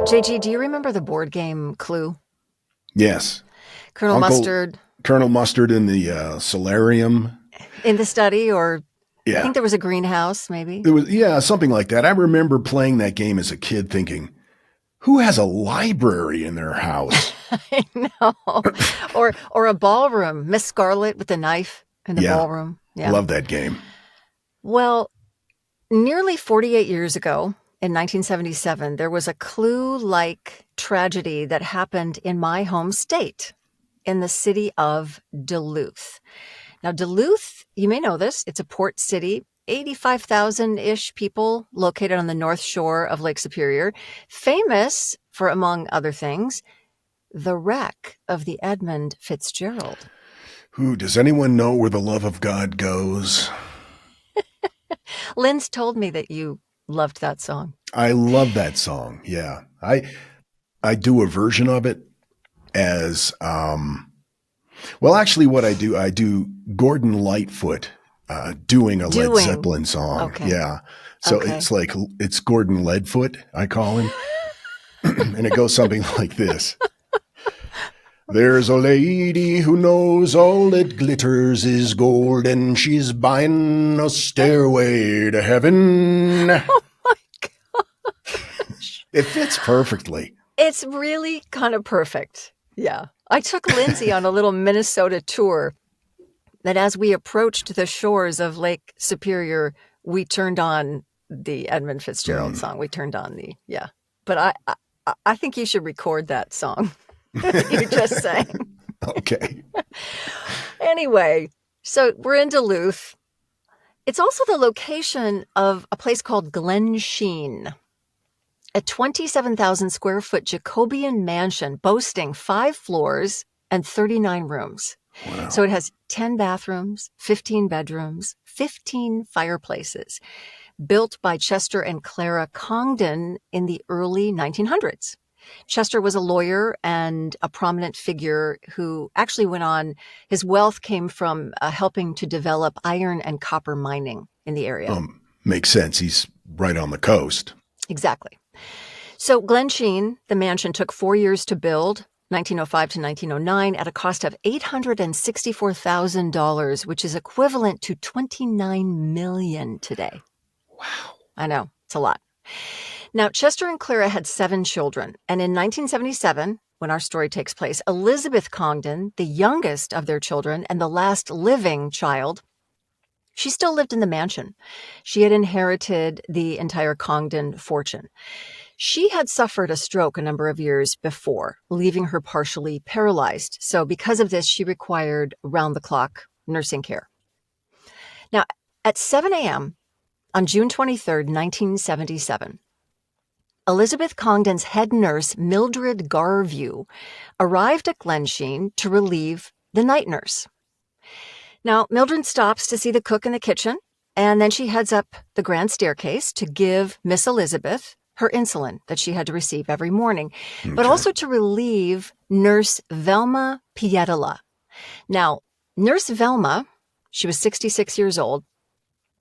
JG, do you remember the board game Clue? Yes. Colonel Mustard Colonel Mustard in the solarium. in the study, or Yeah. I think there was a greenhouse, maybe. It was, yeah, something like that. I remember playing that game as a kid thinking, who has a library in their house? I know. or a ballroom. Miss Scarlet with the knife in the ballroom. Yeah. Love that game. Well, nearly 48 years ago, in 1977, there was a Clue-like tragedy that happened in my home state, in the city of Duluth. Now, Duluth, you may know this, it's a port city, 85,000-ish people located on the north shore of Lake Superior, famous for, among other things, the wreck of the Edmund Fitzgerald. Does anyone know where the love of God goes? Lynn's told me that you loved that song. I love that song. Yeah. I do a version of it as, well, actually what I do Gordon Lightfoot, doing a Led Zeppelin song. Okay. Yeah. So it's Gordon Leadfoot, I call him. And it goes something like this. There's a lady who knows all that glitters is gold, and she's buying a stairway to heaven. Oh my gosh. It fits perfectly. It's really kind of perfect. Yeah. I took Lindsay on a little Minnesota tour that as we approached the shores of Lake Superior, we turned on the Edmund Fitzgerald song. We turned on But I think you should record that song. You just sang. Okay. Anyway, so we're in Duluth. It's also the location of a place called Glensheen, a 27,000 square foot Jacobean mansion boasting 5 floors and 39 rooms. Wow. So it has 10 bathrooms, 15 bedrooms, 15 fireplaces, built by Chester and Clara Congdon in the early 1900s. Chester was a lawyer and a prominent figure who actually went on, his wealth came from helping to develop iron and copper mining in the area. Makes sense. He's right on the coast. Exactly. So Glensheen, the mansion, took 4 years to build, 1905 to 1909, at a cost of $864,000, which is equivalent to $29 million today. Wow. I know. It's a lot. Now, Chester and Clara had 7 children, and in 1977, when our story takes place, Elizabeth Congdon, the youngest of their children and the last living child, she still lived in the mansion. She had inherited the entire Congdon fortune. She had suffered a stroke a number of years before, leaving her partially paralyzed. So because of this, she required round-the-clock nursing care. Now, at 7 a.m. on June 23rd, 1977, Elizabeth Congdon's head nurse, Mildred Garview, arrived at Glensheen to relieve the night nurse. Now, Mildred stops to see the cook in the kitchen, and then she heads up the grand staircase to give Miss Elizabeth her insulin that she had to receive every morning, but also to relieve Nurse Velma Pietola. Now, Nurse Velma, she was 66 years old.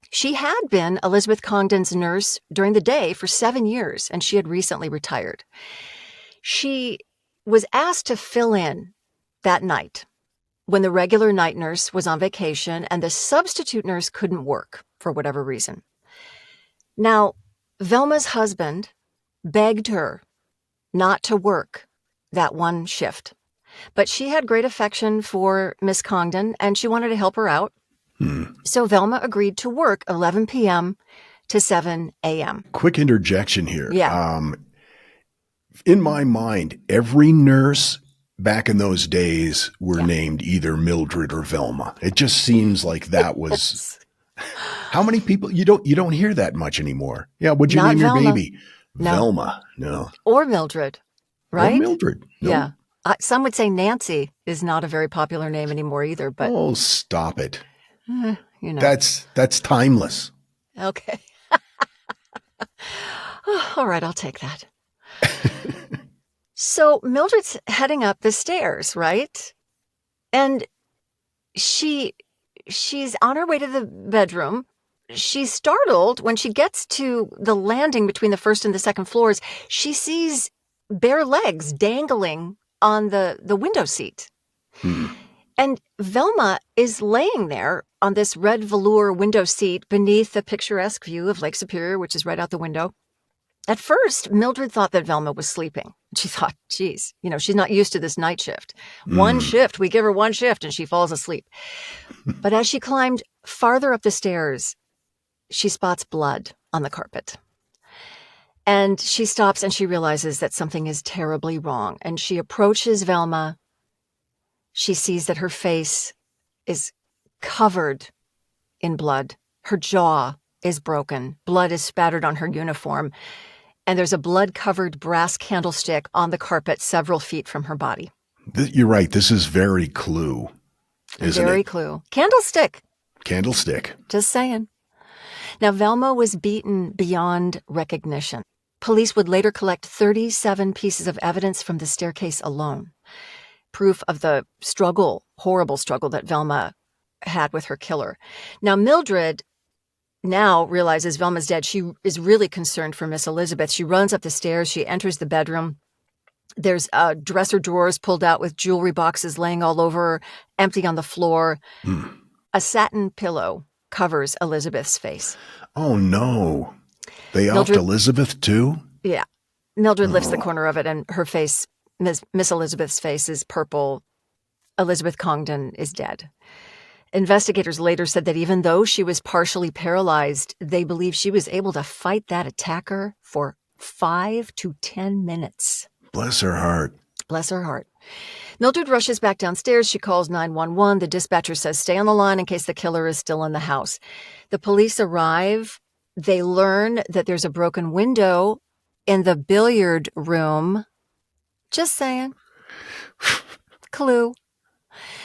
She had been Elizabeth Congdon's nurse during the day for 7 years, and she had recently retired. She was asked to fill in that night when the regular night nurse was on vacation and the substitute nurse couldn't work for whatever reason. Now, Velma's husband begged her not to work that one shift, but she had great affection for Miss Congdon, and she wanted to help her out. So Velma agreed to work 11 p.m. to 7 a.m. Quick interjection here. Yeah. In my mind, every nurse back in those days were named either Mildred or Velma. It just seems like that was how many people you don't hear that much anymore. Yeah, would you name Velma. your baby? No. Velma. No. Or Mildred, right? Or Mildred. No. Yeah. Some would say Nancy is not a very popular name anymore either, but Oh, stop it. you know. That's timeless. Okay. All right, I'll take that. So Mildred's heading up the stairs, right? And she's on her way to the bedroom. She's startled when she gets to the landing between the first and the second floors. She sees bare legs dangling on the window seat. And Velma is laying there on this red velour window seat beneath the picturesque view of Lake Superior, which is right out the window. At first, Mildred thought that Velma was sleeping. She thought, geez, she's not used to this night shift. One shift, we give her one shift and she falls asleep. But as she climbed farther up the stairs, she spots blood on the carpet. And she stops and she realizes that something is terribly wrong. And she approaches Velma. She sees that her face is covered in blood. Her jaw is broken. Blood is spattered on her uniform. And there's a blood-covered brass candlestick on the carpet several feet from her body. You're right. This is very Clue, isn't it? Very Clue. Candlestick. Candlestick. Just saying. Now, Velma was beaten beyond recognition. Police would later collect 37 pieces of evidence from the staircase alone. Proof of the horrible struggle that Velma had with her killer. Now, Mildred now realizes Velma's dead. She is really concerned for Miss Elizabeth. She runs up the stairs. She enters the bedroom. There's dresser drawers pulled out with jewelry boxes laying all over, empty on the floor. A satin pillow covers Elizabeth's face. Oh, no. They offed Elizabeth, too? Yeah. Mildred lifts the corner of it, and her face, Miss Elizabeth's face, is purple. Elizabeth Congdon is dead. Investigators later said that even though she was partially paralyzed, they believe she was able to fight that attacker for 5 to 10 minutes. Bless her heart. Bless her heart. Mildred rushes back downstairs. She calls 911. The dispatcher says, stay on the line in case the killer is still in the house. The police arrive. They learn that there's a broken window in the billiard room. Just saying. Clue.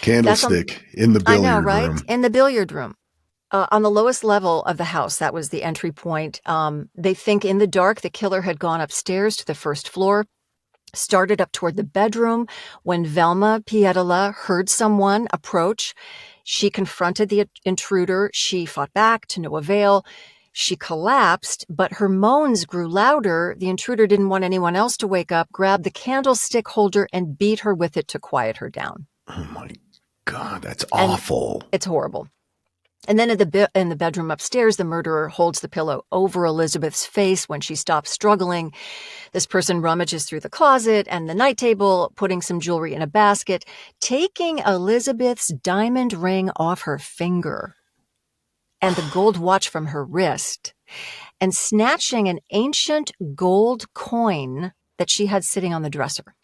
Candlestick in the billiard room. I know, right? Room. In the billiard room. On the lowest level of the house, that was the entry point. They think in the dark the killer had gone upstairs to the first floor, started up toward the bedroom. When Velma Pietola heard someone approach, she confronted the intruder. She fought back to no avail. She collapsed, but her moans grew louder. The intruder didn't want anyone else to wake up, grabbed the candlestick holder and beat her with it to quiet her down. Oh my God, that's awful. It's horrible. And then in the bedroom upstairs, the murderer holds the pillow over Elizabeth's face when she stops struggling. This person rummages through the closet and the night table, putting some jewelry in a basket, taking Elizabeth's diamond ring off her finger and the gold watch from her wrist, and snatching an ancient gold coin that she had sitting on the dresser.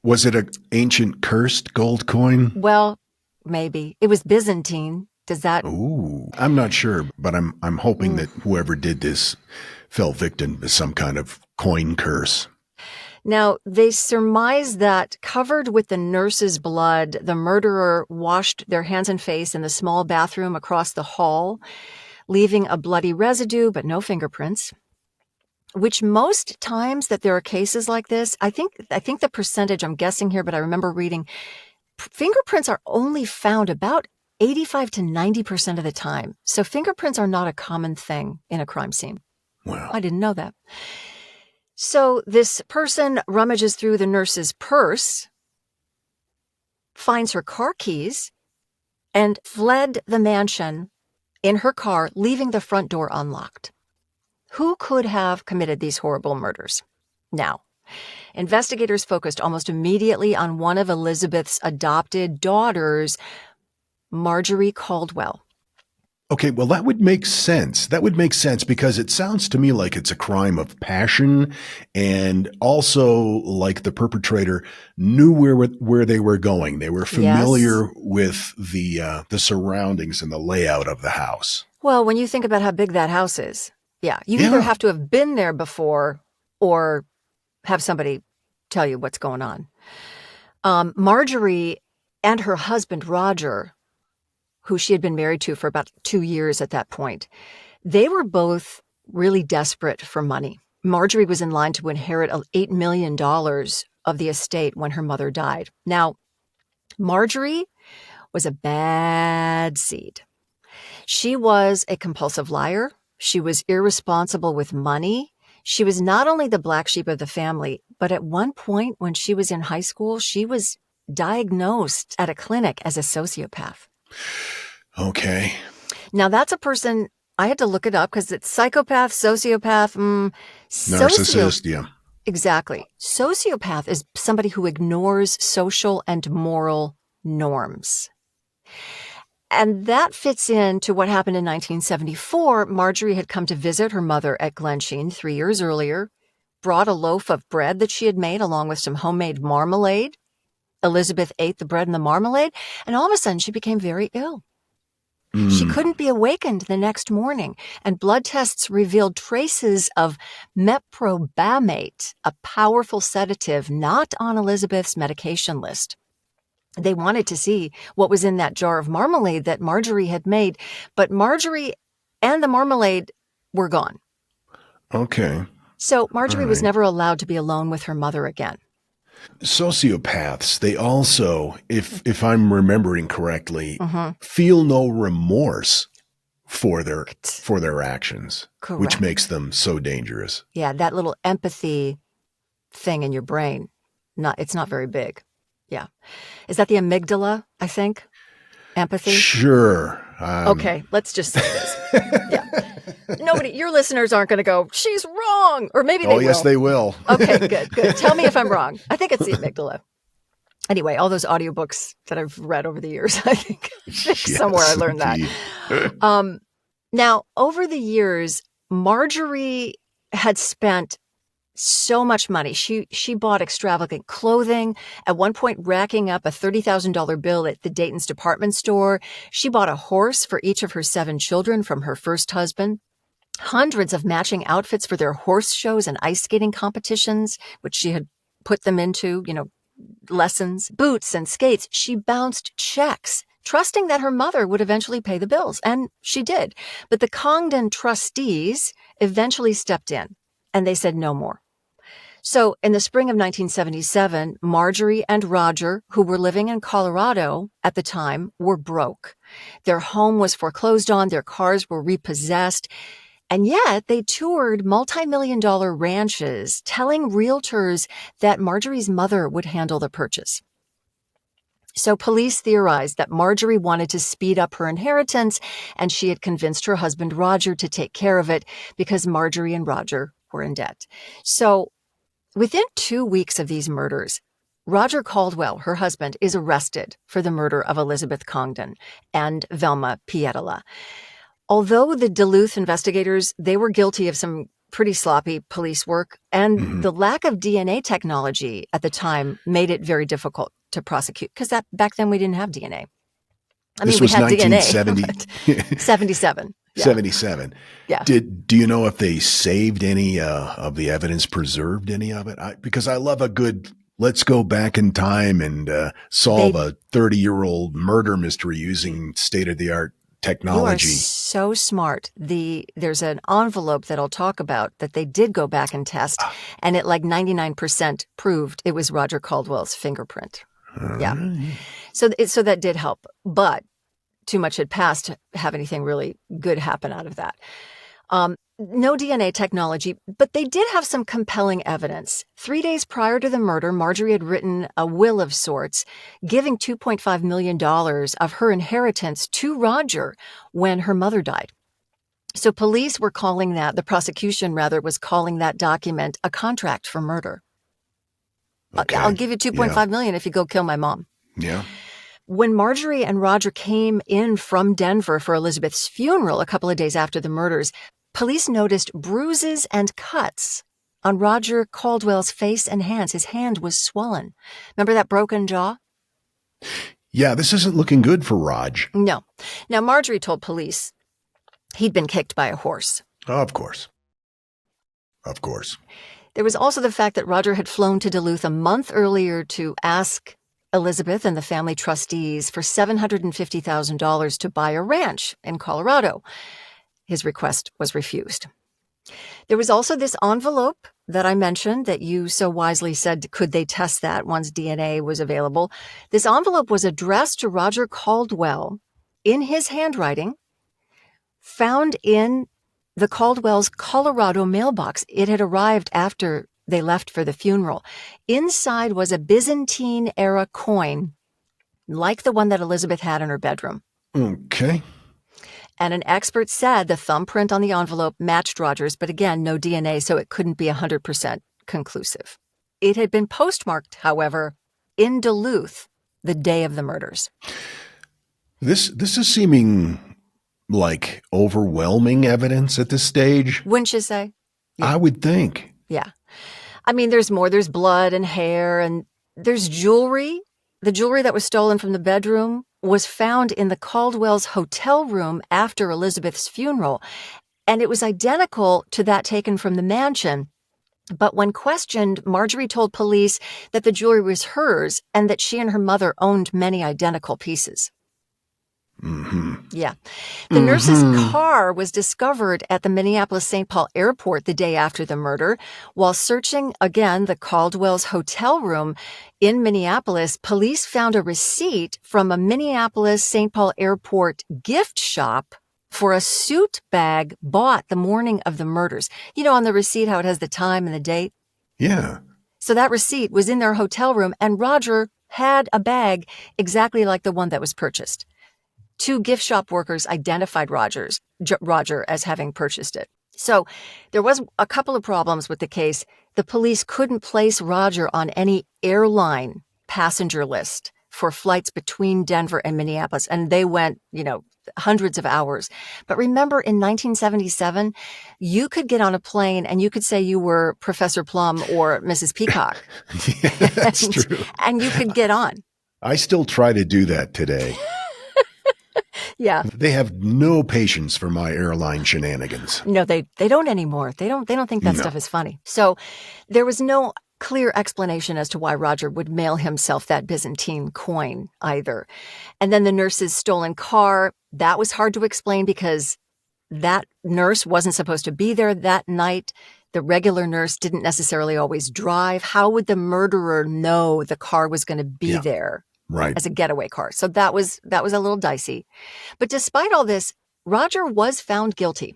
Was it an ancient cursed gold coin? Well, maybe. It was Byzantine. Does that? Ooh, I'm not sure, but I'm hoping that whoever did this fell victim to some kind of coin curse. Now, they surmise that covered with the nurse's blood, the murderer washed their hands and face in the small bathroom across the hall, leaving a bloody residue, but no fingerprints. Which most times that there are cases like this, I think the percentage, I'm guessing here, but I remember reading, fingerprints are only found about 85 to 90% of the time. So fingerprints are not a common thing in a crime scene. Wow. I didn't know that. So this person rummages through the nurse's purse, finds her car keys, and fled the mansion in her car, leaving the front door unlocked. Who could have committed these horrible murders? Now, investigators focused almost immediately on one of Elizabeth's adopted daughters, Marjorie Caldwell. Okay, well, that would make sense. That would make sense because it sounds to me like it's a crime of passion, and also like the perpetrator knew where they were going. They were familiar with the surroundings and the layout of the house. Well, when you think about how big that house is, you either have to have been there before or have somebody tell you what's going on. Marjorie and her husband, Roger, who she had been married to for about 2 years at that point, they were both really desperate for money. Marjorie was in line to inherit $8 million of the estate when her mother died. Now, Marjorie was a bad seed. She was a compulsive liar. She was irresponsible with money. She was not only the black sheep of the family, but at one point when she was in high school, she was diagnosed at a clinic as a sociopath. Okay. Now, that's a person, I had to look it up because it's psychopath, sociopath, Narcissist, yeah. Exactly. Sociopath is somebody who ignores social and moral norms. And that fits into what happened in 1974. Marjorie had come to visit her mother at Glensheen 3 years earlier, brought a loaf of bread that she had made along with some homemade marmalade. Elizabeth ate the bread and the marmalade, and all of a sudden she became very ill. She couldn't be awakened the next morning, and blood tests revealed traces of meprobamate, a powerful sedative not on Elizabeth's medication list. They wanted to see what was in that jar of marmalade that Marjorie had made, but Marjorie and the marmalade were gone. Okay. So Marjorie was right. never allowed to be alone with her mother again. Sociopaths, they also, if I'm remembering correctly, feel no remorse for their actions, Correct. which makes them so dangerous. Yeah, that little empathy thing in your brain, it's not very big. Yeah. Is that the amygdala, I think? Empathy? Sure. Okay, let's just say this. Yeah. Your listeners aren't going to go, she's wrong. Or maybe they will. Oh, yes, they will. Okay, good. Tell me if I'm wrong. I think it's the amygdala. Anyway, all those audiobooks that I've read over the years, I think somewhere I learned that. Now, over the years, Marjorie had spent so much money. She bought extravagant clothing, at one point racking up a $30,000 bill at the Dayton's department store. She bought a horse for each of her 7 children from her first husband. Hundreds of matching outfits for their horse shows and ice skating competitions, which she had put them into, lessons, boots and skates. She bounced checks, trusting that her mother would eventually pay the bills. And she did. But the Congdon trustees eventually stepped in, and they said no more. So in the spring of 1977, Marjorie and Roger, who were living in Colorado at the time, were broke. Their home was foreclosed on, their cars were repossessed, and yet they toured multi-million-dollar ranches, telling realtors that Marjorie's mother would handle the purchase. So police theorized that Marjorie wanted to speed up her inheritance, and she had convinced her husband Roger to take care of it because Marjorie and Roger were in debt. So within 2 weeks of these murders, Roger Caldwell, her husband, is arrested for the murder of Elizabeth Congdon and Velma Pietola. Although the Duluth investigators, they were guilty of some pretty sloppy police work, and the lack of DNA technology at the time made it very difficult to prosecute, because back then we didn't have DNA. This was 1970. DNA, 77. Yeah. 77. Yeah. Do you know if they saved any of the evidence, preserved any of it? Because I love a good, let's go back in time and solve a 30-year-old murder mystery using state-of-the-art technology. You are so smart. There's an envelope that I'll talk about that they did go back and test, and it 99% proved it was Roger Caldwell's fingerprint. Yeah. So that did help, but too much had passed to have anything really good happen out of that. No DNA technology, but they did have some compelling evidence. 3 days prior to the murder, Marjorie had written a will of sorts, giving $2.5 million of her inheritance to Roger when her mother died. So police were the prosecution was calling that document a contract for murder. Okay. I'll give you $2.5 million if you go kill my mom. Yeah. When Marjorie and Roger came in from Denver for Elizabeth's funeral a couple of days after the murders, police noticed bruises and cuts on Roger Caldwell's face and hands. His hand was swollen. Remember that broken jaw? Yeah, this isn't looking good for Raj. No. Now, Marjorie told police he'd been kicked by a horse. Oh, of course. Of course. There was also the fact that Roger had flown to Duluth a month earlier to ask Elizabeth and the family trustees for $750,000 to buy a ranch in Colorado. His request was refused. There was also this envelope that I mentioned that you so wisely said, could they test that once DNA was available? This envelope was addressed to Roger Caldwell in his handwriting, found in the Caldwell's Colorado mailbox. It had arrived after they left for the funeral. Inside was a Byzantine-era coin, like the one that Elizabeth had in her bedroom. Okay. And an expert said the thumbprint on the envelope matched Roger's, but again, no DNA, so it couldn't be 100% conclusive. It had been postmarked, however, in Duluth the day of the murders. This is seeming like overwhelming evidence at this stage. Wouldn't you say? Yeah. I would think. Yeah. I mean, there's more. There's blood and hair, and there's jewelry. The jewelry that was stolen from the bedroom was found in the Caldwell's hotel room after Elizabeth's funeral, and it was identical to that taken from the mansion. But when questioned, Marjorie told police that the jewelry was hers and that she and her mother owned many identical pieces. Mm-hmm. Yeah. The nurse's car was discovered at the Minneapolis-St. Paul airport the day after the murder. While searching, again, the Caldwell's hotel room in Minneapolis, police found a receipt from a Minneapolis-St. Paul airport gift shop for a suit bag bought the morning of the murders. You know, on the receipt, how it has the time and the date? Yeah. So that receipt was in their hotel room, and Roger had a bag exactly like the one that was purchased. 2 gift shop workers identified Roger as having purchased it. So there was a couple of problems with the case. The police couldn't place Roger on any airline passenger list for flights between Denver and Minneapolis, and they went, hundreds of hours. But remember, in 1977, you could get on a plane and you could say you were Professor Plum or Mrs. Peacock. Yeah, that's true. And you could get on. I still try to do that today. Yeah. They have no patience for my airline shenanigans. No, they don't anymore. They don't think that stuff is funny. So there was no clear explanation as to why Roger would mail himself that Byzantine coin either. And then the nurse's stolen car, that was hard to explain because that nurse wasn't supposed to be there that night. The regular nurse didn't necessarily always drive. How would the murderer know the car was going to be there? Right. As a getaway car. So that was a little dicey. But despite all this, Roger was found guilty.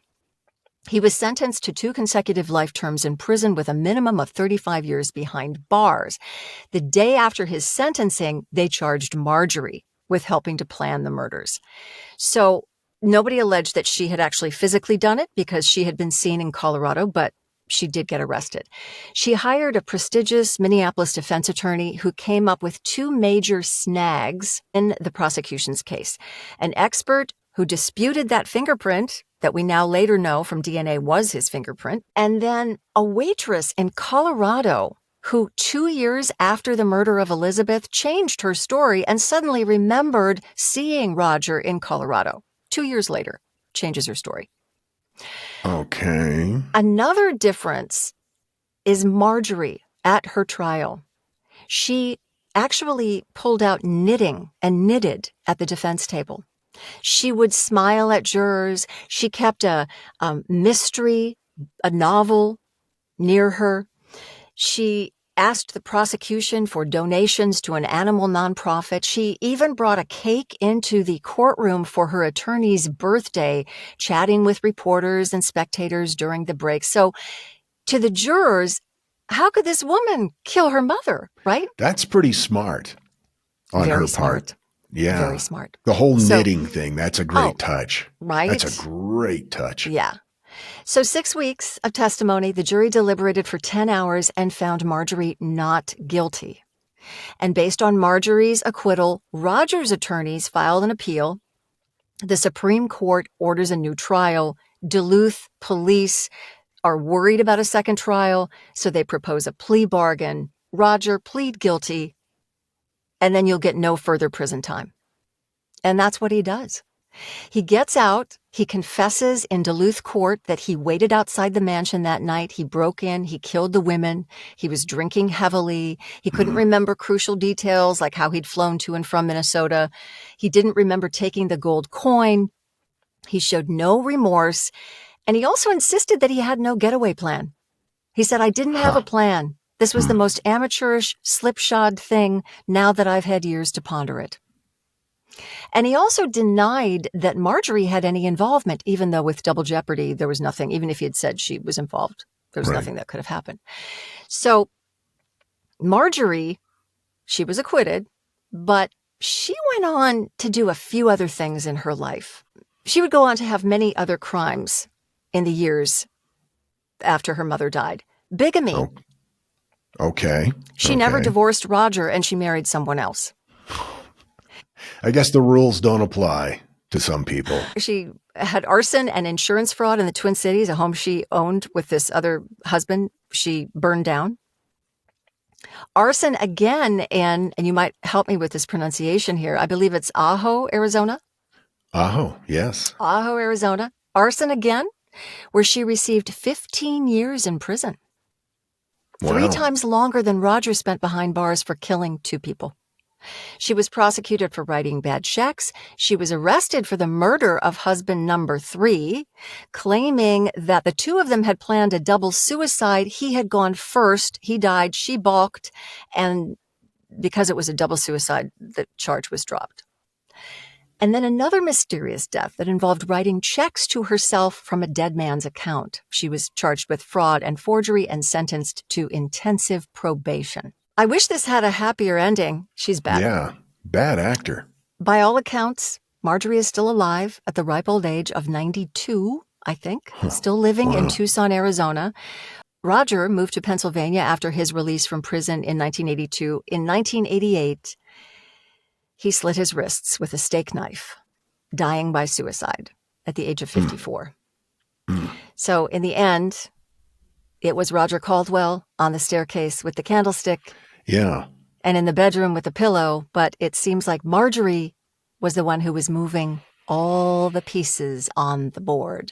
He was sentenced to 2 consecutive life terms in prison with a minimum of 35 years behind bars. The day after his sentencing, they charged Marjorie with helping to plan the murders. So nobody alleged that she had actually physically done it because she had been seen in Colorado, but she did get arrested. She hired a prestigious Minneapolis defense attorney who came up with 2 major snags in the prosecution's case. An expert who disputed that fingerprint that we now later know from DNA was his fingerprint, and then a waitress in Colorado who 2 years after the murder of Elizabeth changed her story and suddenly remembered seeing Roger in Colorado. 2 years later, changes her story. Okay. Another difference is Marjorie at her trial. She actually pulled out knitting and knitted at the defense table. She would smile at jurors. She kept a mystery, a novel near her. She asked the prosecution for donations to an animal nonprofit. She even brought a cake into the courtroom for her attorney's birthday, chatting with reporters and spectators during the break. So to the jurors, how could this woman kill her mother, right? That's pretty smart on Very her smart. part. Yeah. Very smart. The whole knitting thing, that's a great touch. Right? That's a great touch. Yeah. So 6 weeks of testimony, the jury deliberated for 10 hours and found Marjorie not guilty. And based on Marjorie's acquittal, Roger's attorneys filed an appeal. The Supreme Court orders a new trial. Duluth police are worried about a second trial, so they propose a plea bargain. Roger, plead guilty, and then you'll get no further prison time. And that's what he does. He gets out. He confesses in Duluth court that he waited outside the mansion that night. He broke in. He killed the women. He was drinking heavily. He couldn't remember crucial details like how he'd flown to and from Minnesota. He didn't remember taking the gold coin. He showed no remorse. And he also insisted that he had no getaway plan. He said, I didn't have a plan. This was the most amateurish, slipshod thing now that I've had years to ponder it. And he also denied that Marjorie had any involvement, even though with double jeopardy, there was nothing, even if he had said she was involved, there was nothing that could have happened. So Marjorie, she was acquitted, but she went on to do a few other things in her life. She would go on to have many other crimes in the years after her mother died. Bigamy. Oh. Okay. She never divorced Roger, and she married someone else. I guess the rules don't apply to some people. She had arson and insurance fraud in the Twin Cities, a home she owned with this other husband. She burned down. Arson again and you might help me with this pronunciation here. I believe it's Ajo, Arizona. Ajo, yes. Ajo, Arizona. Arson again, where she received 15 years in prison. Wow. 3 times longer than Roger spent behind bars for killing 2 people. She was prosecuted for writing bad checks. She was arrested for the murder of husband number 3, claiming that the 2 of them had planned a double suicide. He had gone first. He died. She balked. And because it was a double suicide, the charge was dropped. And then another mysterious death that involved writing checks to herself from a dead man's account. She was charged with fraud and forgery and sentenced to intensive probation. I wish this had a happier ending. She's bad. Yeah, bad actor. By all accounts, Marjorie is still alive at the ripe old age of 92, I think, still living in Tucson, Arizona. Roger moved to Pennsylvania after his release from prison in 1982. In 1988, he slit his wrists with a steak knife, dying by suicide at the age of 54. So in the end, it was Roger Caldwell on the staircase with the candlestick. Yeah. And in the bedroom with the pillow, but it seems like Marjorie was the one who was moving all the pieces on the board.